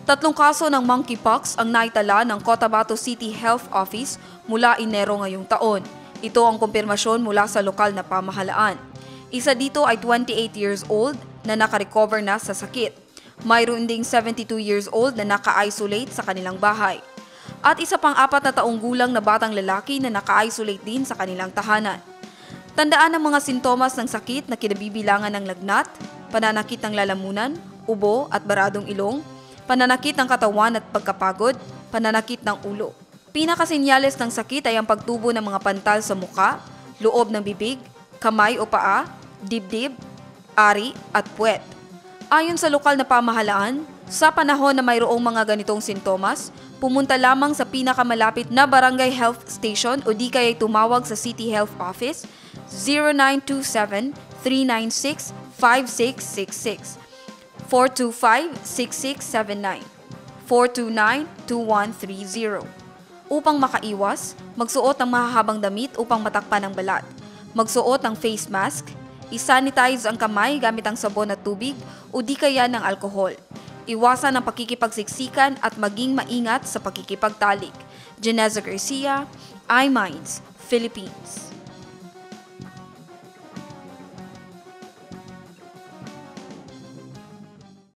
Tatlong kaso ng monkeypox ang naitala ng Cotabato City Health Office mula Enero ngayong taon. Ito ang kumpirmasyon mula sa lokal na pamahalaan. Isa dito ay 28 years old na nakarecover na sa sakit. Mayroon ding 72 years old na naka-isolate sa kanilang bahay. At isa pang 4 na taong gulang na batang lalaki na naka-isolate din sa kanilang tahanan. Tandaan ang mga sintomas ng sakit na kinabibilangan ng lagnat, pananakit ng lalamunan, ubo at baradong ilong, pananakit ng katawan at pagkapagod, pananakit ng ulo. Pinakasenyales ng sakit ay ang pagtubo ng mga pantal sa muka, loob ng bibig, kamay o paa, dibdib, ari at puwet. Ayon sa lokal na pamahalaan, sa panahon na mayroong mga ganitong sintomas, pumunta lamang sa pinakamalapit na barangay health station o di kaya tumawag sa City Health Office 0927-396-5666, 425-6679, 429-2130. Upang makaiwas, magsuot ng mahahabang damit upang matakpan ang balat. Magsuot ng face mask, isanitize ang kamay gamit ang sabon at tubig o di kaya ng alkohol. Iwasan ang pakikipagsiksikan at maging maingat sa pakikipagtalik. Janeza Garcia, iMinds, Philippines.